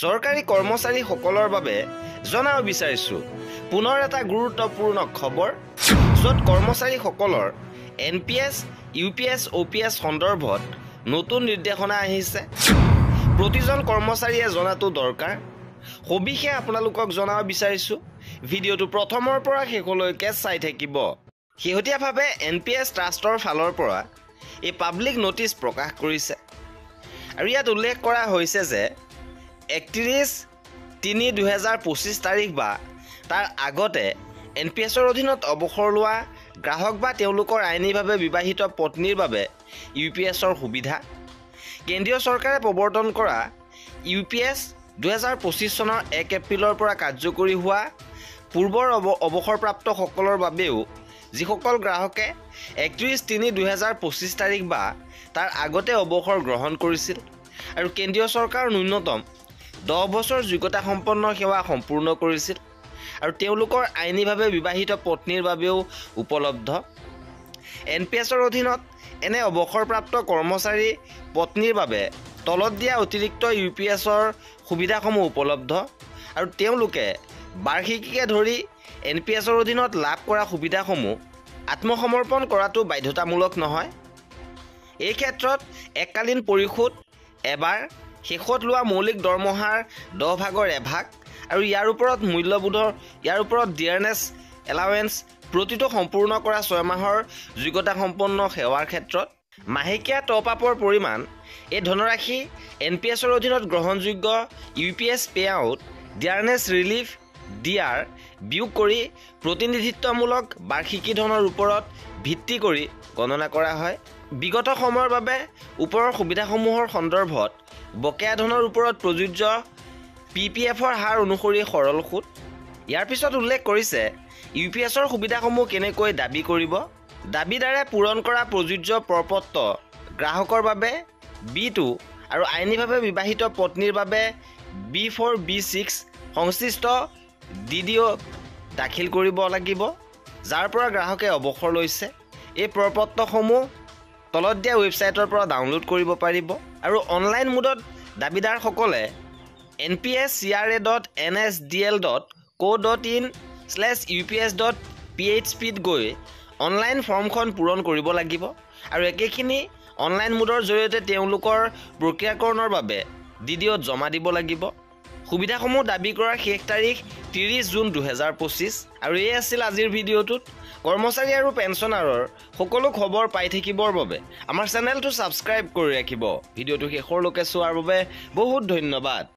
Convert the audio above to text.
চৰকাৰী কৰ্মচাৰীসকলৰ বাবে জনাব বিচাৰিছোঁ পুনৰ এটা গুৰুত্বপূৰ্ণ খবৰ য'ত কৰ্মচাৰীসকলৰ NPS, UPS, OPS সন্দৰ্ভত নতুন নিৰ্দেশনা আহিছে। প্ৰতিজন কৰ্মচাৰীয়ে জনাটো দৰকাৰ। সবিশেষ আপোনালোকক জনাব বিচাৰিছোঁ। ভিডিঅ'টো প্ৰথমৰ পৰা শেষলৈকে চাই থাকিব। শেহতীয়াভাৱে NPS ট্ৰাষ্টৰ ফালৰ পৰা এই পাব্লিক নটিচ প্ৰকাশ কৰিছে আৰু ইয়াত উল্লেখ কৰা হৈছে যে 31/3/2025 তাৰিখ বা তাৰ আগতে NPSৰ অধীনত অৱসৰ লোৱা গ্ৰাহক বা তেওঁলোকৰ আইনীভাৱে বিবাহিত পত্নীৰ বাবে UPSৰ সুবিধা। কেন্দ্ৰীয় চৰকাৰে প্ৰৱৰ্তন কৰা UPS 2025 চনৰ 1 এপ্ৰিলৰ পৰা কাৰ্যকৰী হোৱা পূৰ্বৰ অৱসৰপ্ৰাপ্তসকলৰ বাবেও যিসকল গ্ৰাহকে 31/3/2025 তাৰিখ বা তাৰ আগতে অৱসৰ গ্ৰহণ কৰিছিল আৰু কেন্দ্ৰীয় চৰকাৰৰ ন্যূনতম 10 বছৰ যোগ্যতা সম্পন্ন সেৱা সম্পূৰ্ণ কৰিছিল আৰু তেওঁলোকৰ আইনীভাৱে বিবাহিত পত্নীৰ বাবেও উপলব্ধ। NPSৰ অধীনত এনে অৱসৰপ্ৰাপ্ত কৰ্মচাৰী পত্নীৰ বাবে তলত দিয়া অতিৰিক্ত UPSৰ সুবিধাসমূহ উপলব্ধ আৰু তেওঁলোকে বাৰ্ষিকীকে ধৰি NPSৰ অধীনত লাভ কৰা সুবিধাসমূহ আত্মসমৰ্পণ কৰাটো বাধ্যতামূলক নহয়। এই ক্ষেত্ৰত এককালীন পৰিশোধ এবাৰ, শেষত লোৱা মৌলিক দৰমহাৰ 10 ভাগৰ 1 ভাগ আৰু ইয়াৰ ওপৰত ডিয়াৰনেছ এলাৱেন্স প্ৰতিটো সম্পূৰ্ণ কৰা 6 মাহৰ যোগ্যতা সম্পন্ন সেৱাৰ ক্ষেত্ৰত মাহেকীয়া টপ আপৰ পৰিমাণ এই ধনৰাশি NPSৰ অধীনত গ্ৰহণযোগ্য UPS pay out dearness relief DR বিয়োগ কৰি প্ৰতিনিধিত্বমূলক বাৰ্ষিকী ধনৰ ওপৰত ভিত্তি কৰি গণনা কৰা হয়। বিগত সময়ৰ বাবে ওপৰৰ সুবিধাসমূহৰ সন্দৰ্ভত বকেয়া ধনৰ ওপৰত প্ৰযোজ্য PPFৰ হাৰ অনুসৰি সৰল সুদ। ইয়াৰ পিছত উল্লেখ কৰিছে UPSৰ সুবিধাসমূহ কেনেকৈ দাবী কৰিব। দাবীদাৰে পূৰণ কৰা প্ৰযোজ্য প্ৰপত্ৰ গ্ৰাহকৰ বাবে B2 আৰু আইনীভাৱে বিবাহিত পত্নীৰ বাবে B4, B6 সংশ্লিষ্ট DDO দাখিল কৰিব লাগিব যাৰ পৰা গ্ৰাহকে অৱসৰ লৈছে। এই প্ৰপত্ৰসমূহ তলত দিয়া ৱেবছাইটৰ পৰা ডাউনলোড কৰিব পাৰিব আৰু অনলাইন মোডত দাবীদাৰসকলে npscra.nsdl.co.in/ups.php গৈ অনলাইন ফৰ্মখন পূৰণ কৰিব লাগিব আৰু একেখিনি অনলাইন মোডৰ জৰিয়তে তেওঁলোকৰ প্ৰক্ৰিয়াকৰণৰ বাবে DDOত জমা দিব লাগিব। সুবিধাসমূহ দাবী কৰাৰ শেষ তাৰিখ 30 জুন 2025 আৰু এই আছিল আজিৰ ভিডিঅ'টোত। কৰ্মচাৰী আৰু পেঞ্চনাৰৰ সকলো খবৰ পাই থাকিবৰ বাবে আমাৰ চেনেলটো ছাবস্ক্ৰাইব কৰি ৰাখিব। ভিডিঅ'টো শেষলৈকে চোৱাৰ বাবে বহুত ধন্যবাদ।